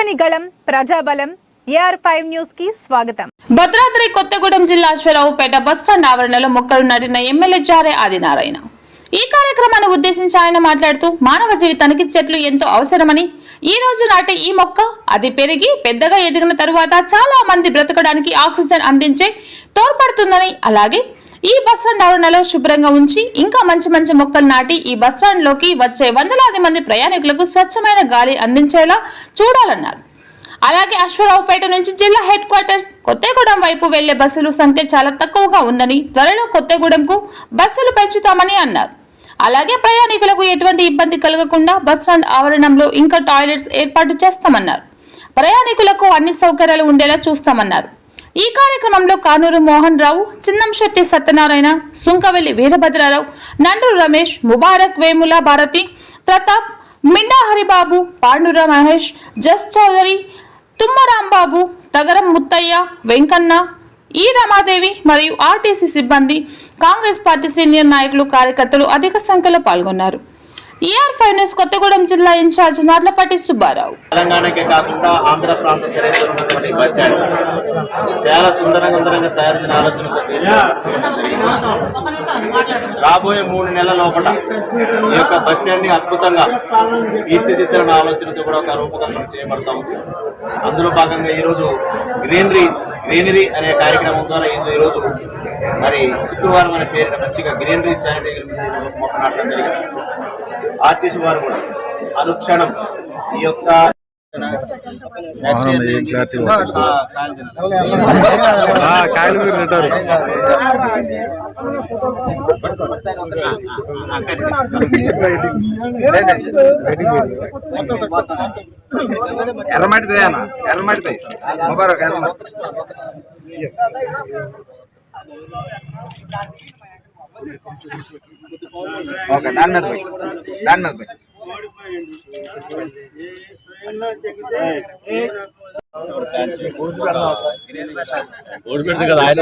ప్రజని గళం ప్రజాబలం AR5 news కి స్వాగతం. భద్రాద్రి కొత్తగూడెం జిల్లా అశ్వరావుపేట బస్టాండ్ ఆవరణలో మొక్కలు నాటిన ఎమ్మెల్యే జారే ఆదినారాయణ. ఈ కార్యక్రమాన్ని ఉద్దేశించి ఆయన మాట్లాడుతూ మానవ జీవితానికి చెట్లు ఎంతో అవసరమని, ఈ రోజు నాటి ఈ మొక్క అది పెరిగి పెద్దగా ఎదిగిన తరువాత చాలా మంది బ్రతకడానికి ఆక్సిజన్ అందించే తోడ్పడుతుందని, అలాగే ఈ బస్టాండ్ ఆవరణలో శుభ్రంగా ఉంచి ఇంకా మంచి మంచి మొక్కలు నాటి ఈ బస్టాండ్ లోకి వచ్చే వందలాది మంది ప్రయాణికులకు స్వచ్ఛమైన గాలి అందించేలా చూడాలన్నారు. అలాగే అశ్వరావుపేట నుంచి జిల్లా హెడ్ క్వార్టర్స్ కొత్తగూడెం వైపు వెళ్లే బస్సుల సంఖ్య చాలా తక్కువగా ఉందని, త్వరలో కొత్తగూడెంకు బస్సులు పెంచుతామని అన్నారు. అలాగే ప్రయాణికులకు ఎటువంటి ఇబ్బంది కలగకుండా బస్టాండ్ ఆవరణంలో ఇంకా టాయిలెట్స్ ఏర్పాటు చేస్తామన్నారు. ప్రయాణికులకు అన్ని సౌకర్యాలు ఉండేలా చూస్తామన్నారు. ఈ కార్యక్రమంలో కానూరు మోహన్ రావు, చిన్నంశెట్టి సత్యనారాయణ, సుంకవెల్లి వీరభద్రారావు, నండ్రు రమేష్, ముబారక్, వేముల భారతి, ప్రతాప్, మిండా హరిబాబు, పాండుర మహేష్, జస్ చౌదరి, తుమ్మరాంబాబు, తగరం ముత్తయ్య, వెంకన్న, ఈ రమాదేవి మరియు ఆర్టీసీ సిబ్బంది, కాంగ్రెస్ పార్టీ సీనియర్ నాయకులు, కార్యకర్తలు అధిక సంఖ్యలో పాల్గొన్నారు. AR5 న్యూస్ కొత్తగూడెం జిల్లా ఇన్ఛార్జ్ నార్లపాటి సుబ్బారావు. తెలంగాణకే కాకుండా ఆంధ్ర ప్రాంత సరిహద్దులో ఉన్నటువంటి బస్ స్టాండ్ చాలా సుందరంగా తయారు చేసిన ఆలోచనతో రాబోయే 3 నెలల లోపల ఈ యొక్క బస్ స్టాండ్ ని అద్భుతంగా తీర్చిదిద్దాలన్న ఆలోచనతో కూడా ఒక రూపకల్పన చేయబడతా ఉంది. అందులో భాగంగా ఈరోజు గ్రీనరీ అనే కార్యక్రమం ద్వారా ఈరోజు మరి శుక్రవారం అనే పేరున మంచిగా గ్రీనరీ శానిటరీ మొక్క నాటడం జరిగింది. ఆర్టీసీ వారు కూడా అనుక్షణం ఈ యొక్క ఓకే దాని మీద కదా ఆయన